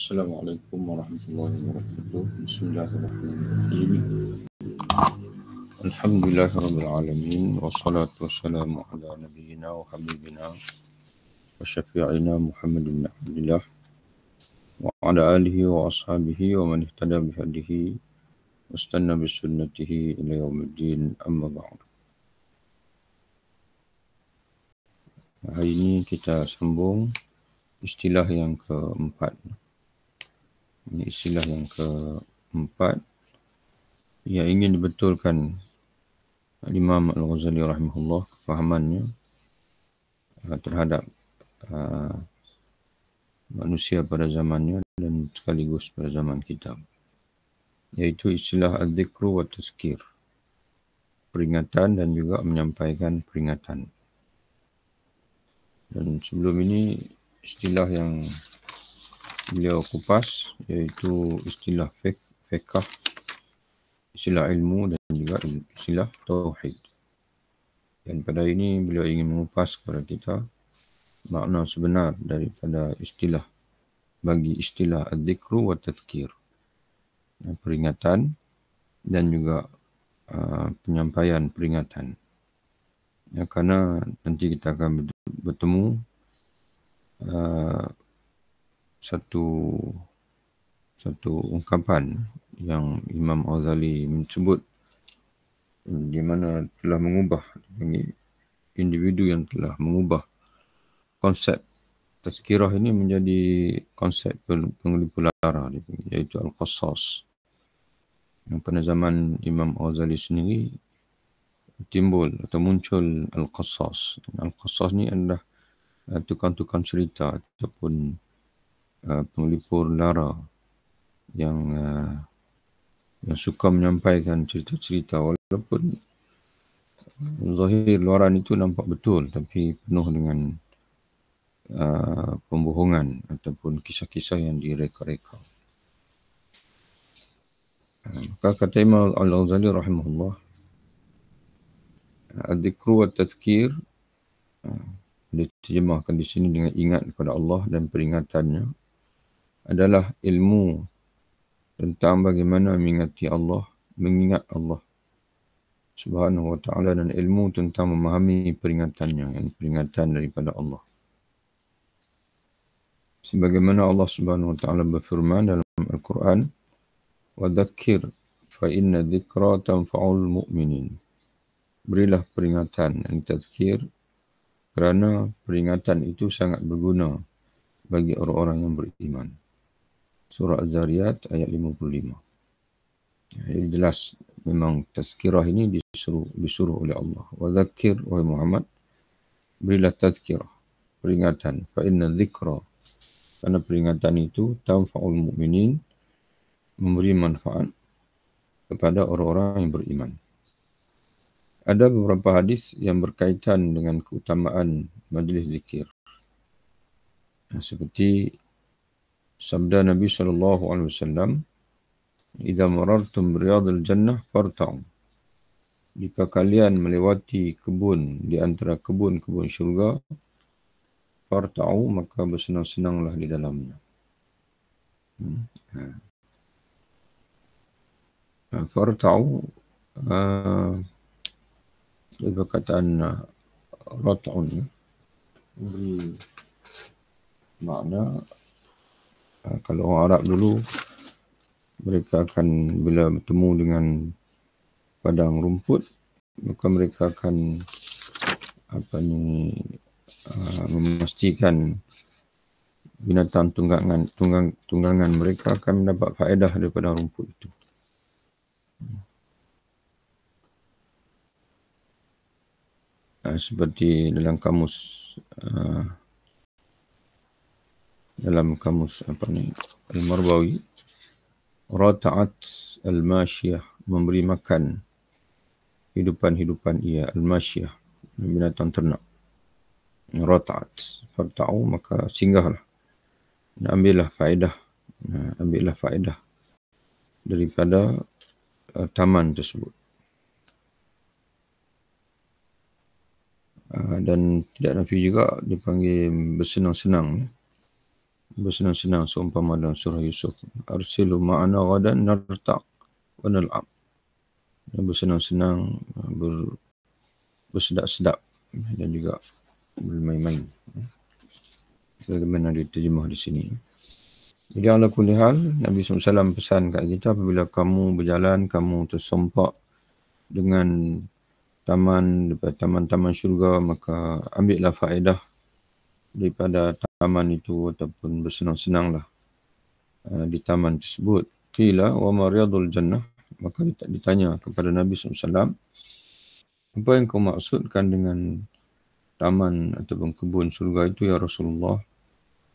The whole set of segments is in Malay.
Assalamualaikum warahmatullahi wabarakatuh. Bismillahirrahmanirrahim. Alhamdulillahirabbil alamin wassalatu wassalamu ala nabiyyina wa habibina wa syafi'ina Muhammadin bin Abdillah wa ala alihi wa ashabihi wa man ihtada bi hadihi wastanna bi sunnatihi ila yaumiddin, amma ba'd. Hari ini kita sambung istilah yang keempat. Ini istilah yang keempat yang ingin dibetulkan Imam Al-Ghazali rahimahullah kefahamannya terhadap manusia pada zamannya dan sekaligus pada zaman kita, iaitu istilah al-dzikru wa tazkir, peringatan dan juga menyampaikan peringatan. Dan sebelum ini istilah yang beliau kupas iaitu istilah fiqh, istilah ilmu dan juga istilah tauhid. Dan pada ini beliau ingin mengupas kepada kita makna sebenar daripada istilah bagi istilah al-dzikru wa tadhkir, peringatan dan juga penyampaian peringatan. Ya, karena nanti kita akan bertemu satu ungkapan yang Imam Ghazali menyebut di mana telah mengubah individu yang telah mengubah konsep tazkirah ini menjadi konsep pengelipu lara, iaitu al-qassas. Yang pada zaman Imam Ghazali sendiri timbul atau muncul al-qassas. Al-qassas ni adalah tukang-tukang cerita ataupun pengelipur lara yang suka menyampaikan cerita-cerita walaupun zahir luaran itu nampak betul tapi penuh dengan pembohongan ataupun kisah-kisah yang direka-reka. Maka kata Imam Al-Ghazali rahimahullah, al-dzikru wa tazkir diterjemahkan di sini dengan ingat kepada Allah dan peringatannya adalah ilmu tentang bagaimana mengingati Allah, mengingat Allah Subhanahu wa ta'ala, dan ilmu tentang memahami peringatannya, yang peringatan daripada Allah. Sebagaimana Allah Subhanahu wa ta'ala berfirman dalam Al-Quran, wa dzakir fa inna dzikra tanfa'ul mu'minin. Berilah peringatan, yang tazkir, kerana peringatan itu sangat berguna bagi orang-orang yang beriman. Surah Az-Zariyat ayat 55. Jadi jelas memang tazkirah ini disuruh oleh Allah. Wa dzakir, wahai Muhammad, berilah tazkirah, peringatan. Fa inna dzikra, karena peringatan itu tanfa'ul mu'minin, memberi manfaat kepada orang-orang yang beriman. Ada beberapa hadis yang berkaitan dengan keutamaan majlis zikir. Seperti sabda Nabi SAW, "Idza marartum biriyadil jannah farta'u." Jika kalian melewati kebun di antara kebun-kebun syurga, farta'u, maka bersenang-senanglah di dalamnya. Farta'u perkataan rat'un memberi makna kalau orang Arab dulu mereka akan bila bertemu dengan padang rumput maka mereka akan memastikan binatang tunggangan mereka akan mendapat faedah daripada rumput itu. Seperti dalam kamus Al-Marbawi, rata'at al-masyiyah, memberi makan hidupan ia, al-masyiyah, binatang ternak. Rata'at, farta'u, maka singgahlah, ambillah faedah daripada taman tersebut. Dan tidak nafi juga dipanggil bersenang-senang. bersenang-senang seumpama dalam surah Yusuf. Arsilu ma'ana ghadan narta' wa nal'ab. Bersenang-senang, bersedap-sedap dan juga bermain-main. Bagaimana diterjemah di sini. Jadi ala kulli hal, Nabi SAW pesan kat kita, apabila kamu berjalan, kamu tersompak dengan taman-taman syurga, maka ambillah faedah daripada taman itu ataupun bersenang-senanglah di taman tersebut. Qila wa ma riyadul jannah, maka ditanya kepada Nabi SAW, apa yang kau maksudkan dengan taman ataupun kebun syurga itu ya Rasulullah?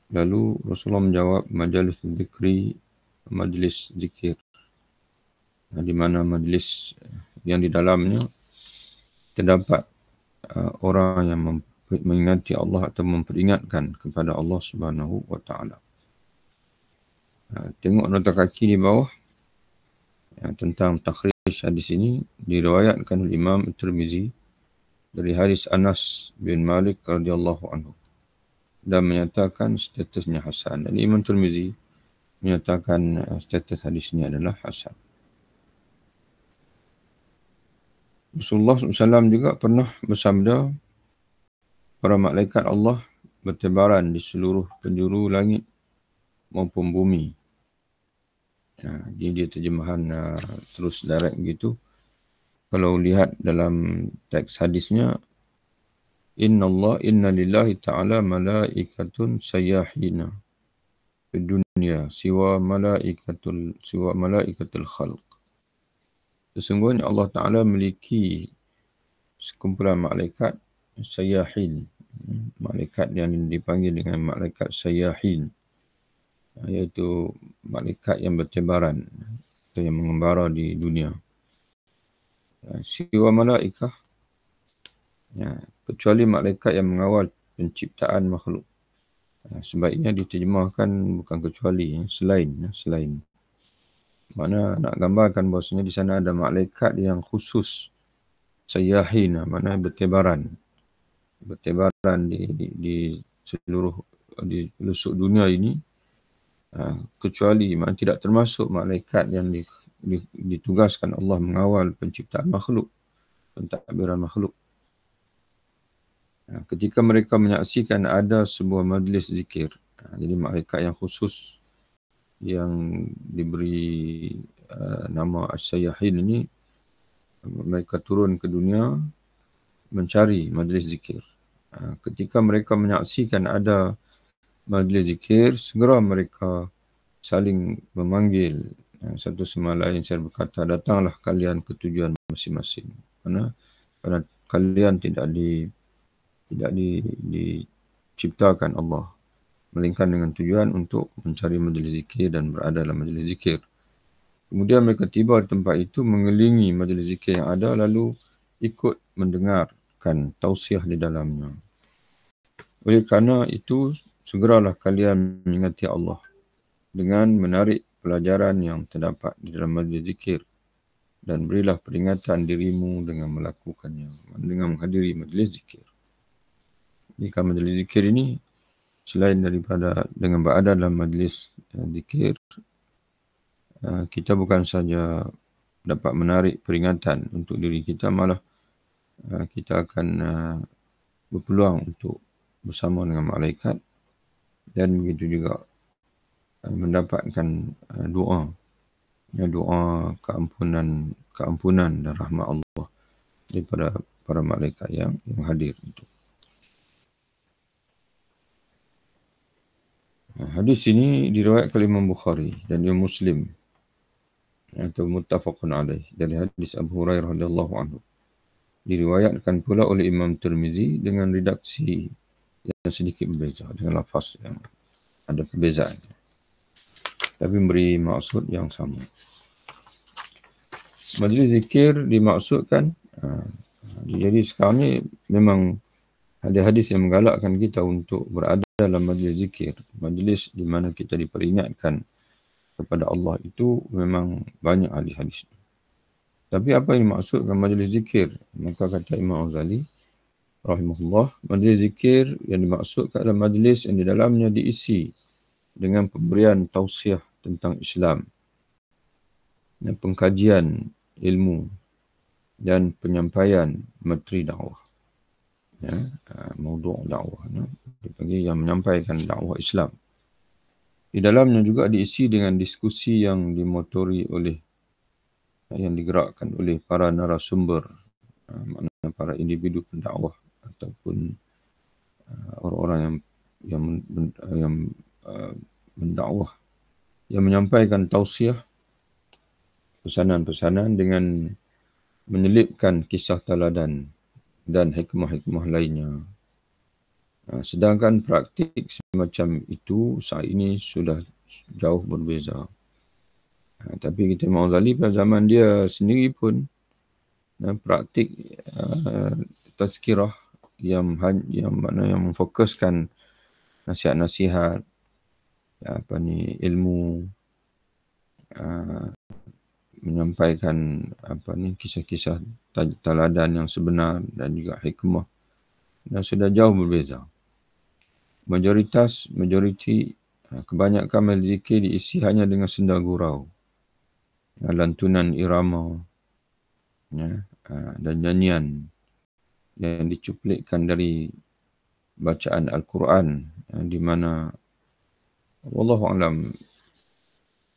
Lalu Rasulullah menjawab, majalis zikri, majlis zikir. Di mana majlis yang di dalamnya terdapat orang yang mengingati Allah atau memperingatkan kepada Allah Subhanahu wa taala. Tengok nota kaki di bawah tentang takhrij hadis ini, diriwayatkan oleh Imam Tirmizi dari hadis Anas bin Malik radhiyallahu anhu dan menyatakan statusnya hasan. Dan Imam Tirmizi menyatakan status hadis ini adalah hasan. Rasulullah SAW juga pernah bersabda, para malaikat Allah bertebaran di seluruh penjuru langit maupun bumi. Jadi dia terjemahan terus direct begitu. Kalau lihat dalam teks hadisnya, inna lillahi ta'ala malaikatun sayyahina di dunia siwa malaikatul khalq. Sesungguhnya Allah Ta'ala memiliki sekumpulan malaikat sayyahin, malaikat yang dipanggil dengan malaikat sayyahin, iaitu malaikat yang bertebaran atau yang mengembara di dunia. Siwa malaikah, kecuali malaikat yang mengawal penciptaan makhluk. Sebaiknya diterjemahkan bukan kecuali, selain. Mana nak gambarkan bahawasanya di sana ada malaikat yang khusus sayyahin, mana bertebaran di seluruh di pelosok dunia ini, kecuali mana tidak termasuk malaikat yang ditugaskan Allah mengawal penciptaan makhluk, pentadbiran makhluk. Ketika mereka menyaksikan ada sebuah majlis zikir, jadi malaikat yang khusus yang diberi nama As-Sayyahin ini, mereka turun ke dunia mencari majlis zikir. Ketika mereka menyaksikan ada majlis zikir, segera mereka saling memanggil satu sama lain, saya berkata, datanglah kalian ke tujuan masing-masing. Karena kalian tidak diciptakan Allah, melainkan dengan tujuan untuk mencari majlis zikir dan berada dalam majlis zikir. Kemudian mereka tiba di tempat itu, mengelilingi majlis zikir yang ada, lalu ikut mendengarkan tausiah di dalamnya. Oleh kerana itu, segeralah kalian mengingati Allah dengan menarik pelajaran yang terdapat di dalam majlis zikir, dan berilah peringatan dirimu dengan melakukannya, dengan menghadiri majlis zikir. Jika majlis zikir ini, selain daripada dengan berada dalam majlis zikir, kita bukan saja dapat menarik peringatan untuk diri kita, malah kita akan berpeluang untuk bersama dengan malaikat, dan begitu juga mendapatkan doa keampunan dan rahmat Allah daripada para malaikat yang hadir itu. Hadis ini diriwayatkan oleh Imam Bukhari dan Imam Muslim atau muttafaqun alaih dari hadis Abu Hurairah radhiyallahu anhu. Diriwayatkan pula oleh Imam Tirmizi dengan redaksi yang sedikit berbeza, dengan lafaz yang ada perbezaan, tapi memberi maksud yang sama. Majlis zikir dimaksudkan, jadi sekarang ni memang ada hadis yang menggalakkan kita untuk berada dalam majlis zikir, majlis di mana kita diperingatkan kepada Allah. Itu memang banyak hadis-hadis. Tapi apa yang dimaksudkan majlis zikir? Maka kata Imam Ghazali rahimahullah, majlis zikir yang dimaksudkan adalah majlis yang di dalamnya diisi dengan pemberian tausiah tentang Islam dan pengkajian ilmu dan penyampaian materi dakwah. Ya, maudhu' dakwah. Dipanggil yang menyampaikan dakwah Islam. Di dalamnya juga diisi dengan diskusi yang dimotori oleh, yang digerakkan oleh para narasumber, maknanya para individu pendakwah ataupun orang-orang yang mendakwah, yang menyampaikan tausiah, pesanan-pesanan dengan menyelipkan kisah teladan dan hikmah-hikmah lainnya. Sedangkan praktik semacam itu saat ini sudah jauh berbeza. Tapi kita Imam Ghazali pada zaman dia sendiri pun praktik tazkirah yang memfokuskan nasihat-nasihat, ilmu, menyampaikan kisah-kisah teladan yang sebenar dan juga hikmah, dan sudah jauh berbeza. Majoriti kebanyakan majlis zikir diisi hanya dengan senda gurau, lantunan irama, dan nyanyian yang dicuplikkan dari bacaan Al-Quran, di mana wallahu alam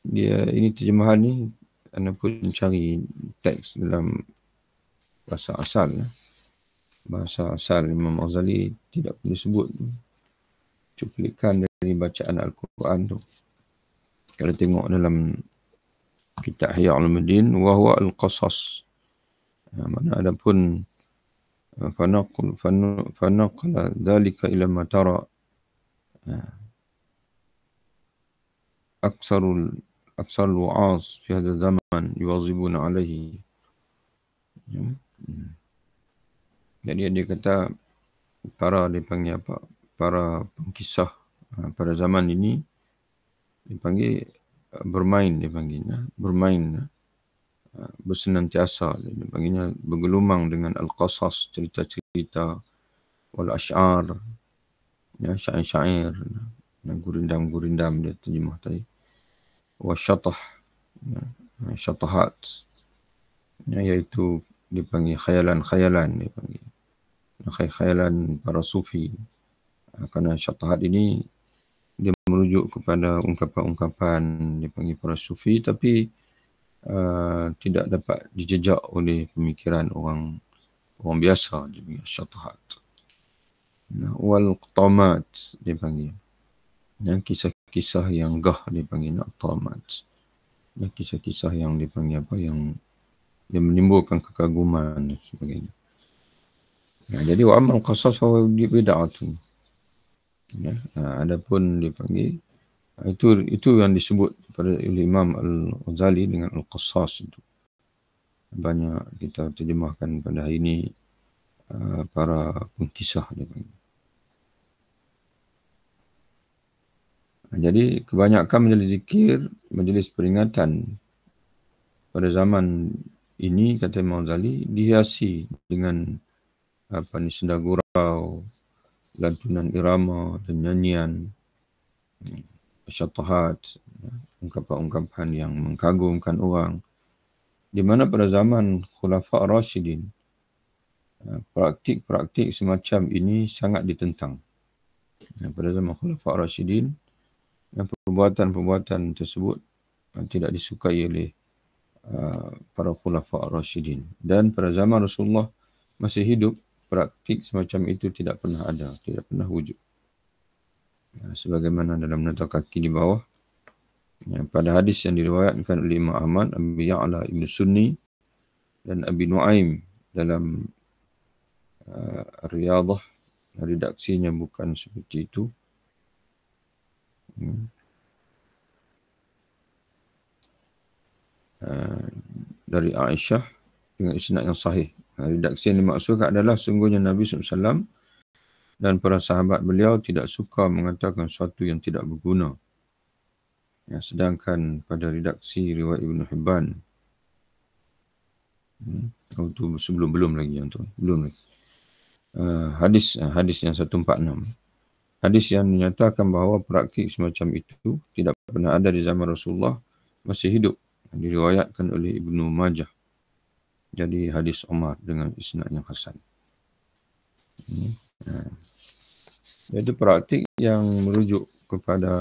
dia ini terjemahan ni anda pun cari teks dalam bahasa asal. Bahasa asal Imam Ghazali tidak pun disebut cuplikan dari bacaan Al-Quran tu. Kalau tengok dalam kitab Ihya Ulumuddin, wa huwa al-qasas. Mana ada pun fanaqala dhalika ila ma tara aksar al-wa'az fi hadha zaman yuwazibuna alaihi. Jadi dia kata para dipanggil apa? Para pengkisah pada zaman ini dipanggil bermain, bersenantiasa, dipanggilnya bergelumang dengan al-qasas, cerita-cerita, wal ash'ar, syair-syair, gurindam-gurindam dia terjemah tadi, wasyatah, syatahat, iaitu dipanggil khayalan, dipanggil khayalan para sufi. Kerana syatahat ini dia merujuk kepada ungkapan-ungkapan dipanggil para sufi, tapi tidak dapat dijejak oleh pemikiran orang biasa, dipanggil syatahat. Wal qtamat dipanggil, kisah-kisah yang gah dipanggil qtamat, kisah-kisah yang dipanggil apa, yang menimbulkan kekaguman dan sebagainya. Jadi wa amal qasas fa bid'atun. Adapun dipanggil itu yang disebut pada Imam Al-Ghazali dengan al-qasas itu. Banyak kita terjemahkan pada hari ini para pengkisah dipanggil. Jadi kebanyakan majlis zikir, majlis peringatan pada zaman ini, kata Imam Ghazali, dihiasi dengan senda gurau, lantunan irama dan nyanyian, syatahat, ungkapan-ungkapan yang mengagumkan orang. Di mana pada zaman Khulafa' Rasyidin, praktik-praktik semacam ini sangat ditentang. Pada zaman Khulafa' Rasyidin, perbuatan-perbuatan tersebut tidak disukai oleh para Khulafa' Rasyidin. Dan pada zaman Rasulullah masih hidup, praktik semacam itu tidak pernah ada, tidak pernah wujud. Sebagaimana dalam nota kaki di bawah, pada hadis yang diriwayatkan oleh Imam Ahmad, Abi Ya'la Ibn Sunni dan Abi Nu'aim dalam Riyadah, redaksinya bukan seperti itu. Dari Aisyah dengan isnad yang sahih. Redaksi yang dimaksudkan adalah sungguhnya Nabi SAW dan para sahabat beliau tidak suka mengatakan sesuatu yang tidak berguna. Sedangkan pada redaksi riwayat Ibn Hibban, itu belum lagi. Hadis yang 146. Hadis yang menyatakan bahawa praktik semacam itu tidak pernah ada di zaman Rasulullah masih hidup. Diriwayatkan oleh Ibnu Majah. Jadi hadis Umar dengan isnad yang hasan. Iaitu praktik yang merujuk kepada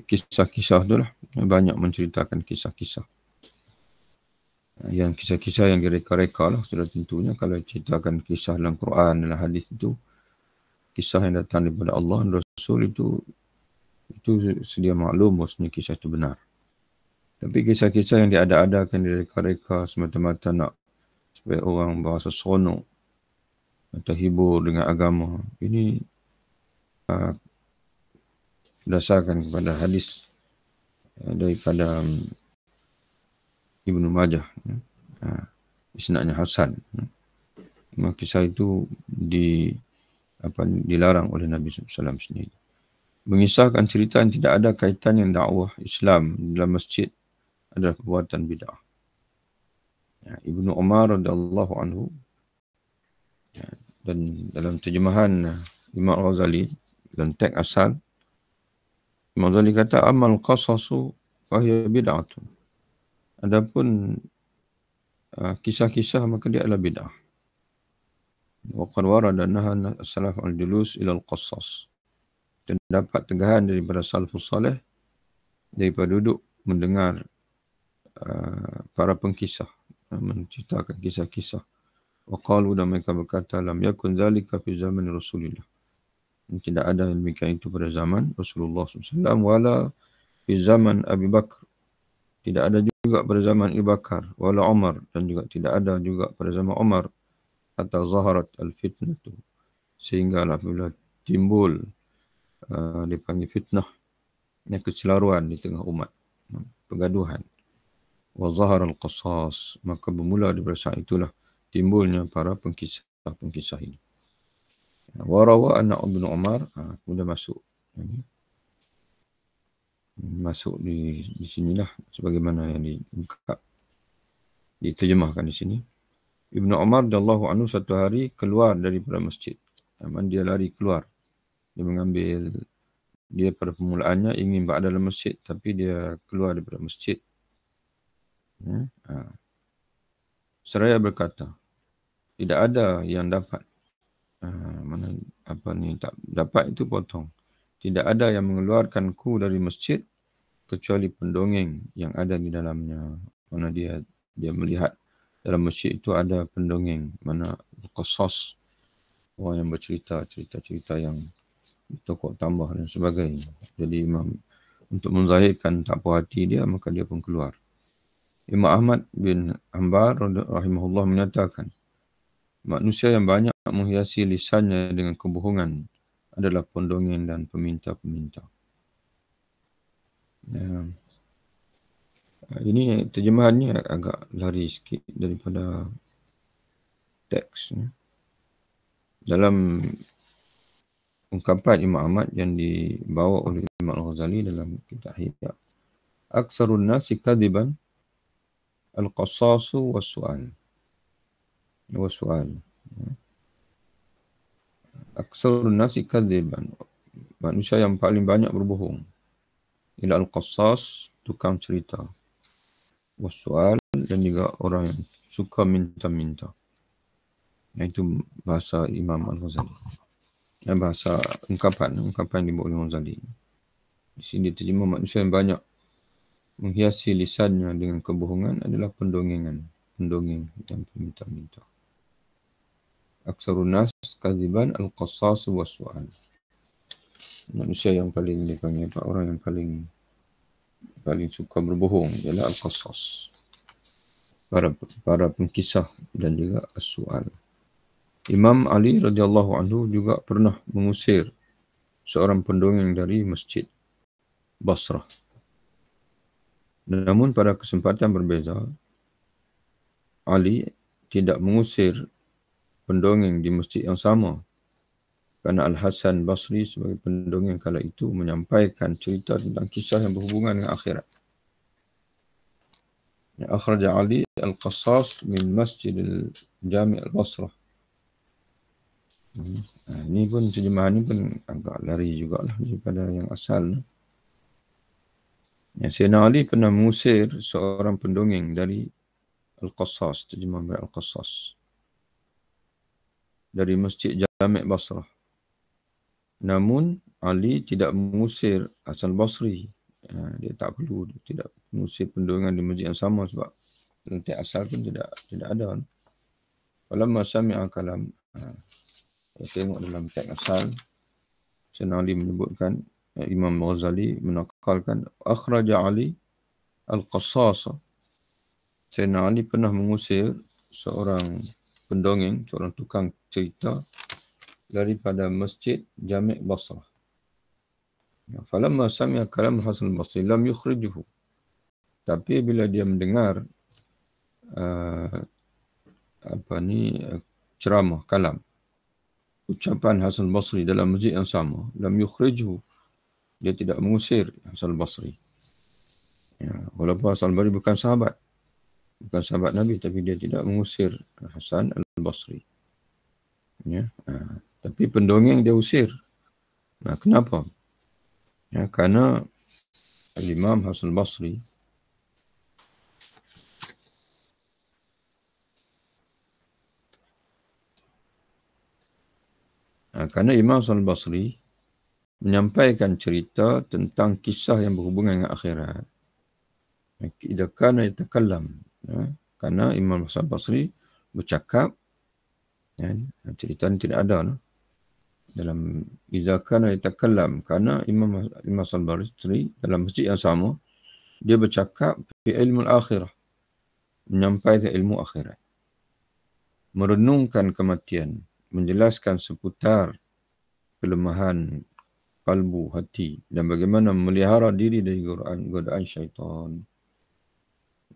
kisah-kisah tu lah. Banyak menceritakan kisah-kisah. Yang kisah-kisah yang direka-reka lah sudah tentunya. Kalau ceritakan kisah dalam Quran, dalam hadis itu, kisah yang datang daripada Allah dan Rasul itu sedia maklum bahawasanya kisah itu benar. Tapi kisah-kisah yang diada-adakan, direka-reka semata-mata nak supaya orang berasa seronok atau hibur dengan agama, ini berdasarkan kepada hadis daripada Ibnu Majah, isnadnya hasan. Kisah itu dilarang oleh Nabi SAW sendiri. Mengisahkan cerita yang tidak ada kaitan yang dakwah Islam dalam masjid adalah perbuatan bid'ah. Ibnu Umar radhiyallahu anhu, dan dalam terjemahan Imam Al-Ghazali dalam teks asal, Imam Al-Ghazali kata amal qasasu fahiya bid'atun. Adapun kisah-kisah maka dia adalah bid'ah. Wa qad warada nahan as-salaf al-julus ila al-qassas. Dan dapat tegahan daripada salafus salih daripada duduk mendengar para pengkisah menceritakan kisah-kisah. Wa qalu, dan mereka berkata lam yakun dzalika fi zaman Rasulillah. Tidak ada demikian itu pada zaman Rasulullah SAW wala fi zaman Abu Bakar. Tidak ada juga pada zaman Abu Bakar wala Umar, dan juga tidak ada juga pada zaman Umar. Atau zaharat al-fitnah tu, sehingga apabila timbul dipanggil fitnah, yang kecelaruan di tengah umat, pergaduhan. Wa zahar al-qasas, maka bermula daripada saat itulah timbulnya para pengkisah ini. Wa rawa anna Ibnu Umar, kemudian masuk di sinilah sebagaimana yang diterjemahkan di sini. Ibnu Umar radhiyallahu anhu satu hari keluar daripada masjid. Dia lari keluar. Dia pada permulaannya ingin berada dalam masjid, tapi dia keluar daripada masjid. Seraya berkata, tidak ada yang dapat. Tak dapat itu potong. Tidak ada yang mengeluarkanku dari masjid kecuali pendongeng yang ada di dalamnya. Mana dia melihat dalam masjid itu ada pendongeng, mana qasas, orang yang cerita yang tokoh tambah dan sebagainya. Jadi Imam untuk menzahirkan tak puas hati dia, maka dia pun keluar. Imam Ahmad bin Hanbal rahimahullah menyatakan, manusia yang banyak menghiasi lisannya dengan kebohongan adalah pendongeng dan peminta-peminta. Ini terjemahannya agak lari sikit daripada teks. Dalam ungkapan Imam Ahmad yang dibawa oleh Imam Al-Ghazali dalam kitab Ihya, aksarun nasi kadiban al-qassasu was-su'al. Aksarun nasi kadiban, manusia yang paling banyak berbohong. Ila al-qassas, tukang cerita. Was-su'al, dan juga orang yang suka minta-minta. Itu bahasa Imam Al-Ghazali. Bahasa ungkapan yang dibawa oleh Al-Ghazali. Di sini terjemah manusia yang banyak menghiasi lisannya dengan kebohongan adalah pendongeng dan peminta-minta. Aksarun nas kadziban al-qassas was-su'al. Manusia yang paling dipanggil orang yang paling suka berbohong ialah al-qassas, para pengkisah, dan juga as-su'al. Imam Ali radhiyallahu anhu juga pernah mengusir seorang pendongeng dari masjid Basrah. Namun pada kesempatan berbeza, Ali tidak mengusir pendongeng di masjid yang sama, kerana Al-Hasan Basri sebagai pendongeng kala itu menyampaikan cerita tentang kisah yang berhubungan dengan akhirat. Akhraja Ali Al-Qassas min Masjid Al-Jami' Al-Basrah. Ini pun terjemahan ni pun agak lari jugalah daripada yang asal. Sayyidina Ali pernah mengusir seorang pendongeng dari Al-Qassas, terjemah Al-Qassas, dari Masjid Jami' Basrah. Namun Ali tidak mengusir Hasan Basri. Dia tak perlu, dia tidak mengusir pendongengan di masjid yang sama sebab nanti asal pun tidak ada. Walamma sami'a kalam, tengok dalam teks asal, Sayyidina Ali menyebutkan, Imam Ghazali menakalkan, akhraja Ali Al-Qassas. Sayyidina Ali pernah mengusir seorang pendongeng, seorang tukang cerita daripada Masjid Jami' Basrah. Falamma sami'a kalam Hasan al-Basri lam yukhrijuhu. Tapi bila dia mendengar ceramah, kalam, ucapan Hasan al-Basri dalam masjid yang sama, lam yukhrijuhu, dia tidak mengusir Hasan al-Basri. Walaupun Hasan al-Basri bukan sahabat Nabi, tapi dia tidak mengusir Hasan al-Basri. Tapi pendongeng dia usir. Kenapa? Karena Imam Hasan al-Basri Imam Hasan al-Basri menyampaikan cerita tentang kisah yang berhubungan dengan akhirat. Idza kana yatakallam, karena Imam Hasan al-Basri bercakap, cerita ini tidak ada dalam idza kana yatakallam, karena Imam Hasan al-Basri dalam masjid yang sama dia bercakap fi ilmu al-akhirah, menyampaikan ilmu akhirat, merenungkan kematian, menjelaskan seputar kelemahan kalbu, hati, dan bagaimana melihara diri dari godaan syaitan,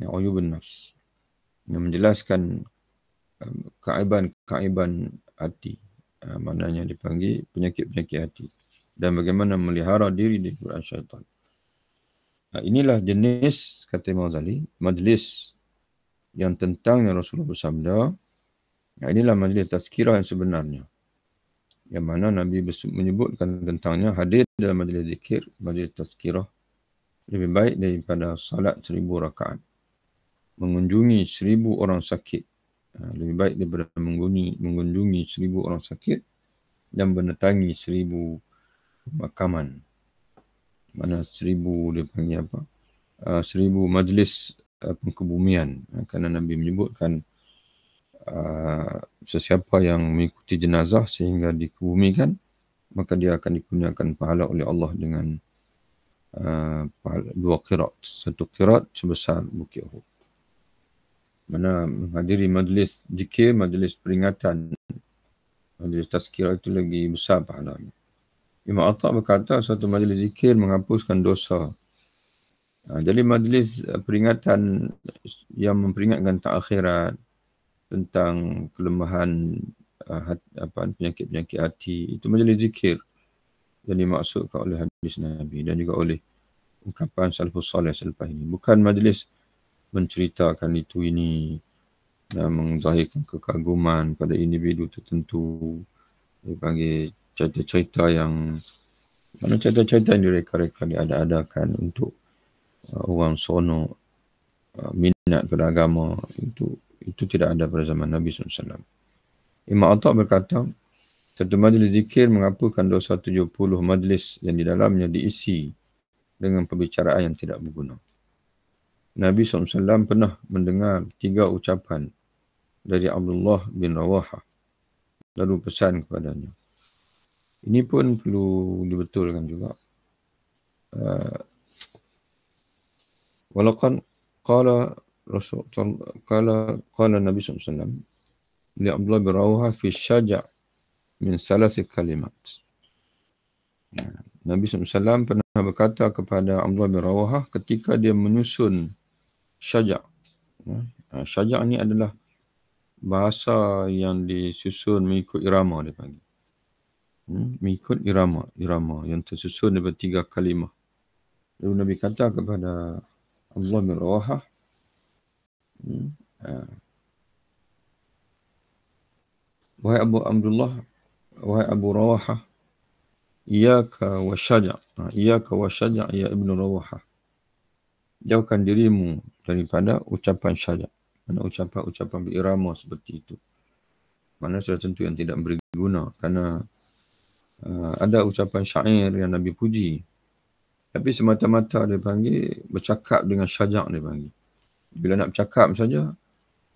uyubun nafs, yang menjelaskan keaiban hati, maknanya dipanggil penyakit-penyakit hati, dan bagaimana melihara diri dari godaan syaitan. Inilah jenis, kata Imam Ghazali, majlis yang tentangnya Rasulullah bersabda. Inilah majlis tazkirah yang sebenarnya, yang mana Nabi menyebutkan tentangnya, hadir dalam majlis zikir, majlis tazkirah, lebih baik daripada salat 1000 rakaat. Mengunjungi 1000 orang sakit, lebih baik daripada mengunjungi 1000 orang sakit, dan mendatangi 1000 makaman. Mana 1000 dia panggil apa? 1000 majlis pengkebumian. Kerana Nabi menyebutkan sesiapa yang mengikuti jenazah sehingga dikebumikan, maka dia akan dikurniakan pahala oleh Allah dengan 2 qirat. 1 qirat sebesar Bukit Uhud. Mana menghadiri majlis zikir, majlis peringatan, majlis tazkirah itu lagi besar pahalanya. Imam Atta berkata, satu majlis zikir menghapuskan dosa. Jadi majlis peringatan yang memperingatkan tentang akhirat, tentang kelemahan penyakit-penyakit hati, itu majlis zikir yang dimaksudkan oleh hadis Nabi dan juga oleh ungkapan salafus salih selepas ini. Bukan majlis menceritakan itu ini dan menzahirkan kekaguman pada individu tertentu, dipanggil cerita-cerita yang mana cerita-cerita yang direka-reka, diada-adakan untuk orang sono minat pada agama, itu tidak ada pada zaman Nabi SAW. Imam Atta berkata, satu majlis zikir menghapuskan dosa 70 majlis yang di dalamnya diisi dengan perbicaraan yang tidak berguna. Nabi SAW pernah mendengar 3 ucapan dari Abdullah bin Rawahah, lalu pesan kepadanya. Ini pun perlu dibetulkan juga. Walaupun qala Nabi SAW li Abdullah bin Rawahah fi syaja' min 3 kalimat. Nabi SAW pernah berkata kepada Abdullah bin Rawahah ketika dia menyusun syaja'. Syaja' ni adalah bahasa yang disusun mengikut irama, dia panggil. Mengikut irama yang tersusun daripada 3 kalimah. Lalu Nabi kata kepada Abdullah bin Rawahah, Wahai Abu Abdullah, wahai Abu Rawahah, iyyaka wasyaja'. Iyyaka wasyaja' ya Ibnu Rawahah. Jauhkan dirimu daripada ucapan syaja'. Mana ucapan-ucapan berirama seperti itu. Mana sudah tentu yang tidak berguna. Kerana ada ucapan syair yang Nabi puji. Tapi semata-mata dia panggil bercakap dengan syaja' dia panggil. Bila nak bercakap saja,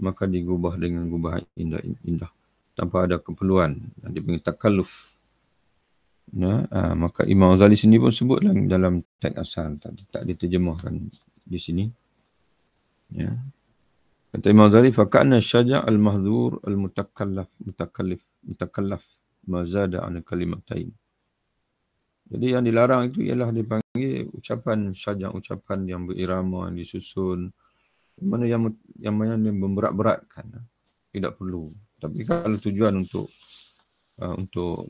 maka digubah dengan gubahan indah. Tanpa ada keperluan. Dia panggil takalluf. Ya, maka Imam Ghazali sini pun sebutlah dalam teks asal. Tak diterjemahkan di sini. Ya. Kata Imam Ghazali, فَكَأْنَ الشَّجَعَ الْمَحْذُورُ الْمُتَكَلَّفِ مَا زَادَ عَنْ كَلِمَتَيْنِ. Jadi yang dilarang itu ialah dipanggil ucapan syaja', ucapan yang berirama, yang disusun. Mana yang memberat-beratkan. Tidak perlu. Tapi kalau tujuan untuk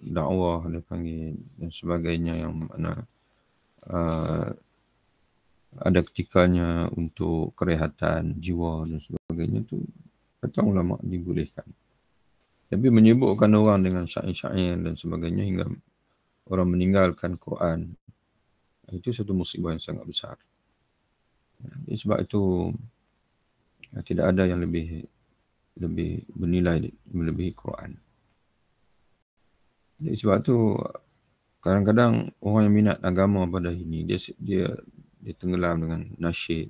dakwah, dia panggil dan sebagainya yang mana ada ketikanya untuk kerehatan jiwa dan sebagainya tu, kata ulama dibolehkan. Tapi menyibukkan orang dengan syair-syair dan sebagainya hingga orang meninggalkan Quran, itu satu musibah yang sangat besar. Jadi sebab itu tidak ada yang lebih bernilai melebihi Quran. Jadi sebab tu kadang-kadang orang yang minat agama pada ini dia tenggelam dengan nasyid,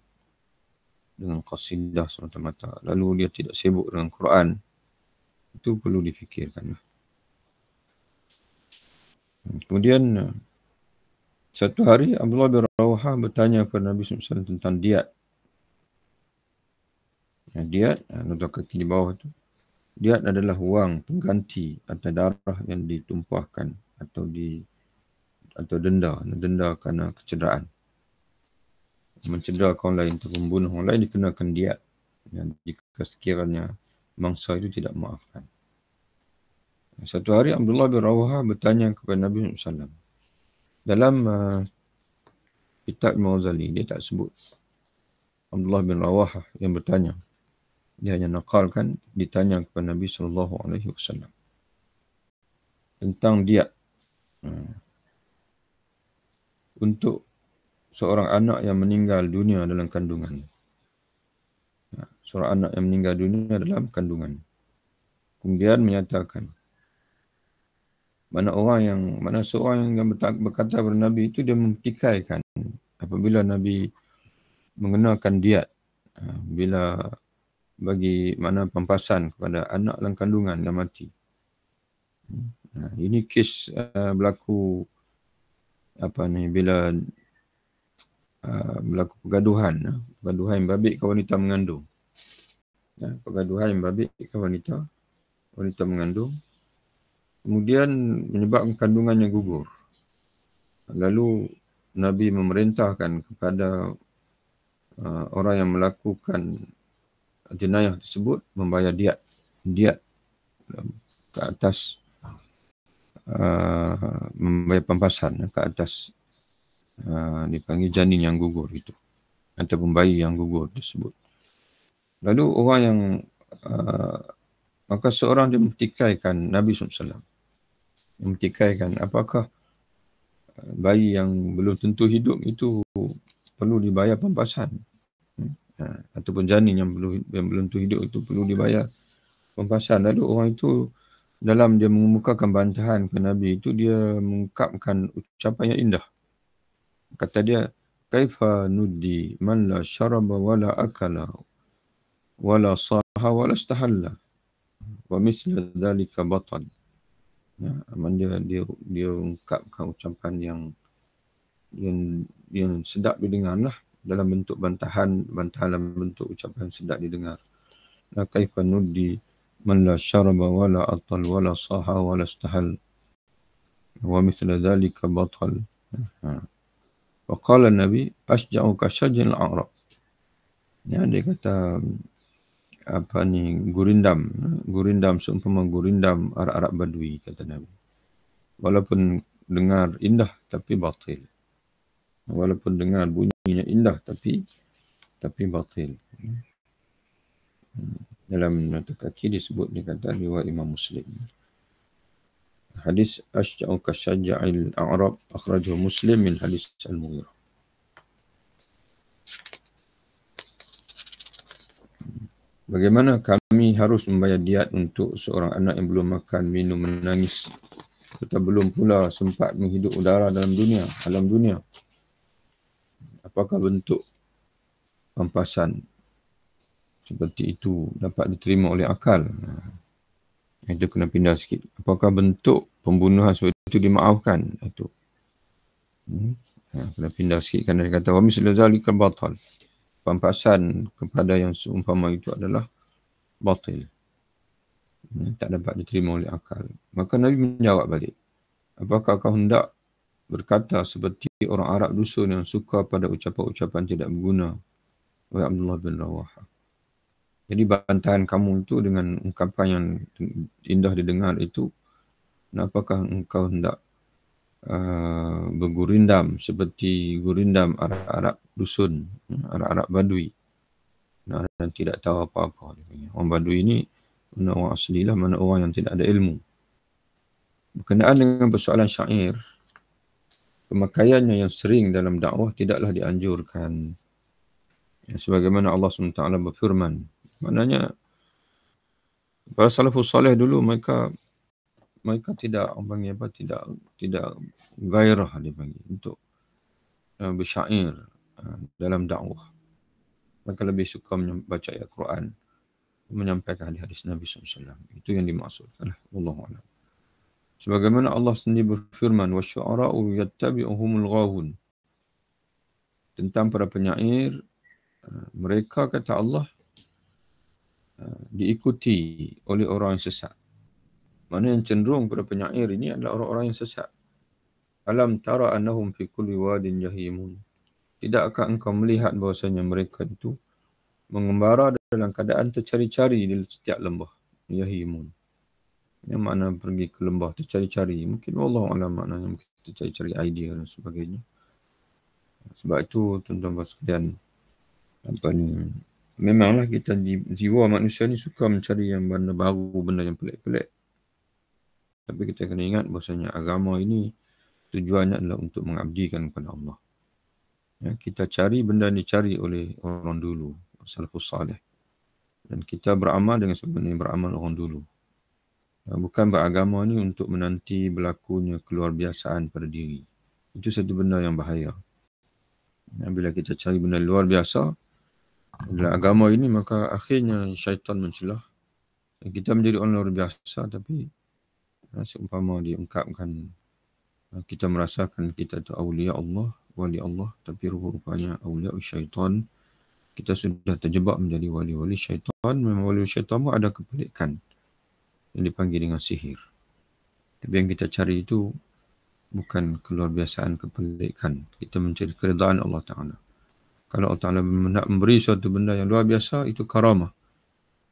dengan qasidah semata-mata. Lalu dia tidak sibuk dengan Quran. Itu perlu difikirkan. Kemudian satu hari Abdullah bin Rawahah bertanya kepada Nabi SAW tentang diat. Diat, nota kaki di bawah tu. Diat adalah wang pengganti atas darah yang ditumpahkan atau denda kerana kecederaan. Mencederakan orang lain atau membunuh orang lain dikenakan diat. Jika sekiranya mangsa itu tidak memaafkan. Satu hari Abdullah bin Rawahah bertanya kepada Nabi SAW. Dalam kitab Imam Ghazali, dia tak sebut Abdullah bin Rawahah yang bertanya. Dia hanya nakalkan ditanya kepada Nabi SAW tentang diat untuk seorang anak yang meninggal dunia dalam kandungan. Seorang anak yang meninggal dunia dalam kandungan. Kemudian menyatakan, mana seorang yang berkata kepada Nabi itu dia mempertikaikan apabila Nabi mengenakan diat bila bagi mana pampasan kepada anak dalam kandungan yang mati. Ini kes berlaku bila berlaku pergaduhan yang babit ke wanita mengandung. Pergaduhan yang babit ke wanita mengandung. Kemudian menyebabkan kandungannya gugur. Lalu Nabi memerintahkan kepada orang yang melakukan jenayah tersebut membayar diat ke atas membayar pampasan ke atas dipanggil janin yang gugur itu ataupun bayi yang gugur tersebut. Lalu orang yang maka seorang dia mempertikaikan Nabi SAW. Mempertikaikan apakah bayi yang belum tentu hidup itu perlu dibayar pampasan. Ataupun janin yang belum tentu hidup itu perlu dibayar pampasan. Lalu orang itu dalam dia mengemukakan bantahan ke Nabi itu, dia mengungkapkan ucapan yang indah. Kata dia, kaifa nuddi man la syaraba wala akala wala saha wala istahalla wa misla dhalika batal. Dia ungkapkan ucapan yang sedap didengar lah, dalam bentuk bantahan dalam bentuk ucapan sedap didengar. Kaifa nuddi man la syaraba wala atal wala saha wala istahal wa mithla dhalika batal. Wa qala Nabi asja'u ka syajil a'rab. Dia kata gurindam seumpama gurindam Arab Badui, kata Nabi. Walaupun dengar indah tapi batil. Walaupun dengar bunyinya indah tapi batil. Dalam nota kaki disebut di kata riwayat Imam Muslim. Hadis asy'a'u kasyaja'il a'rab akhrajahu Muslim min hadis Al-Mughirah. Bagaimana kami harus membayar diat untuk seorang anak yang belum makan, minum, menangis, serta belum pula sempat menghidup udara dalam dunia, alam dunia? Apakah bentuk pampasan seperti itu dapat diterima oleh akal? Itu kena pindah sikit. Apakah bentuk pembunuhan seperti itu dimaafkan? Itu. Kena pindah sikit kerana dia kata wa mislu zalika batal. Pampasan kepada yang seumpama itu adalah batil. Tak dapat diterima oleh akal. Maka Nabi menjawab balik. Apakah kau hendak berkata seperti orang Arab dusun yang suka pada ucapan-ucapan tidak berguna? Wahai Abdullah bin Rawaha. Jadi bantahan kamu itu dengan ungkapan yang indah didengar itu, apakah engkau hendak bergurindam seperti gurindam Arab-Arab dusun, Arab-Arab Badui, dan tidak tahu apa-apa. Orang Badui ini mana orang asli lah, mana orang yang tidak ada ilmu. Berkenaan dengan persoalan syair, pemakaiannya yang sering dalam dakwah tidaklah dianjurkan. Sebagaimana Allah SWT berfirman, maknanya para salafus salih dulu mereka tidak panggil apa, tidak gairah dipanggil untuk bersyair dalam dakwah. Mereka lebih suka membaca ayat Quran, menyampaikan hadis Nabi SAW. Itu yang dimaksudkan. Wallahu a'lam. Sebagaimana Allah sendiri berfirman, wasyu'ara'u yattabi'uhumul ghawun. Tentang para penyair, mereka kata Allah diikuti oleh orang yang sesat. Mana yang cenderung pada penyair ini adalah orang-orang yang sesat. Alam tara annahum fi kulli wadin jahimun. Tidakkah engkau melihat bahawasanya mereka itu mengembara dalam keadaan tercari-cari di setiap lembah. Yahimun. Yang makna pergi ke lembah tercari-cari. Mungkin Wallahu'alam maknanya mungkin tercari-cari idea dan sebagainya. Sebab itu tuan-tuan sekalian, apa ni, memanglah kita jiwa manusia ni suka mencari yang benda baru, benda yang pelik-pelik. Tapi kita kena ingat bahasanya agama ini tujuannya adalah untuk mengabdikan kepada Allah. Ya, kita cari benda yang dicari oleh orang dulu, salafus salih. Dan kita beramal dengan sebenarnya beramal orang dulu. Bukan beragama ni untuk menanti berlakunya keluar biasaan pada diri. Itu satu benda yang bahaya. Bila kita cari benda luar biasa dalam agama ini, maka akhirnya syaitan mencelah. Dan kita menjadi orang luar biasa, tapi seumpama diungkapkan, kita merasakan kita itu awliya Allah, wali Allah, tapi rupa-rupanya awliya syaitan. Kita sudah terjebak menjadi wali-wali syaitan. Memang wali syaitan pun ada kepelikan yang dipanggil dengan sihir. Tapi yang kita cari itu bukan keluar biasaan kepelikan. Kita mencari keridaan Allah Ta'ala. Kalau Allah Ta'ala nak memberi suatu benda yang luar biasa, itu karamah.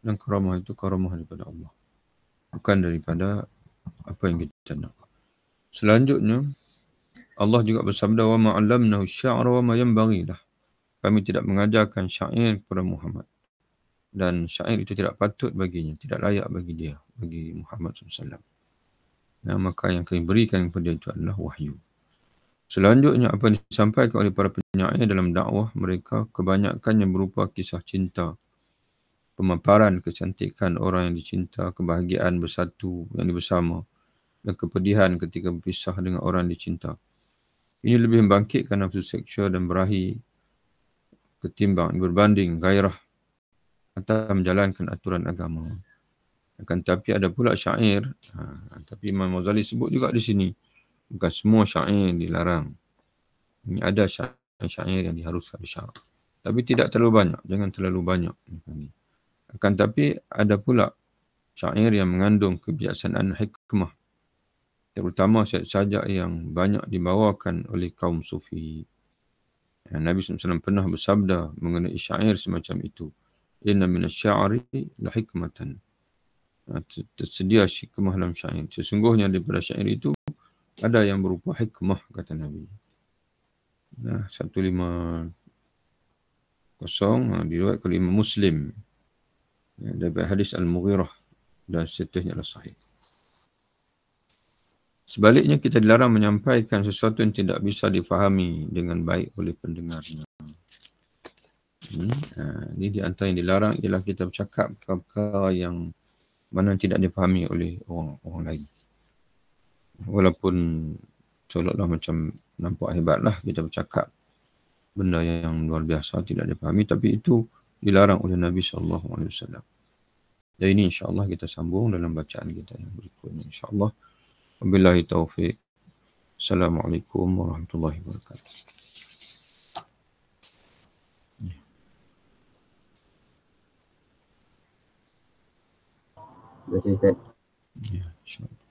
Dan karamah itu karamah daripada Allah. Bukan daripada apa yang kita nak. Selanjutnya, Allah juga bersabda, وَمَا عَلَّمْنَهُ الشَّعْرَ وَمَا يَنْبَغِي لَهُ. Kami tidak mengajarkan syair kepada Muhammad. Dan syair itu tidak patut baginya, tidak layak bagi dia, bagi Muhammad SAW. Nah, maka yang kami berikan kepada itu adalah wahyu. Selanjutnya, apa yang disampaikan oleh para penyair dalam dakwah mereka, kebanyakannya berupa kisah cinta, pemaparan kecantikan orang yang dicinta, kebahagiaan bersatu yang bersama, dan kepedihan ketika berpisah dengan orang yang dicinta. Ini lebih membangkitkan nafsu seksual dan berahi ketimbang berbanding gairah atau menjalankan aturan agama. Akan tetapi ada pula syair, tapi Imam Ghazali sebut juga di sini, bukan semua syair dilarang. Ini ada syair yang diharuskan bersyarat. Tapi tidak terlalu banyak, jangan terlalu banyak. Akan tetapi ada pula syair yang mengandung kebijaksanaan hikmah, terutama sajak yang banyak dibawakan oleh kaum sufi. Nabi SAW pernah bersabda mengenai syair semacam itu, inna minasy-sya'ri la hikmatan. Tersedia hikmah dalam syair. Sesungguhnya daripada syair itu ada yang berupa hikmah, kata Nabi. 150 diriwayatkan oleh Imam Muslim. Daripada hadis Al-Mughirah dan seterusnya adalah sahih. Sebaliknya kita dilarang menyampaikan sesuatu yang tidak bisa difahami dengan baik oleh pendengarnya. Ini di antara yang dilarang ialah kita bercakap perkara yang mana tidak difahami oleh orang lain. Walaupun seolah-olah macam nampak hebatlah kita bercakap benda yang luar biasa tidak difahami, tapi itu dilarang oleh Nabi SAW. Dan ini insya-Allah kita sambung dalam bacaan kita yang berikutnya insya-Allah. Wabillahi taufiq. Assalamualaikum warahmatullahi wabarakatuh. Terima kasih Ustaz. Ya, insya-Allah.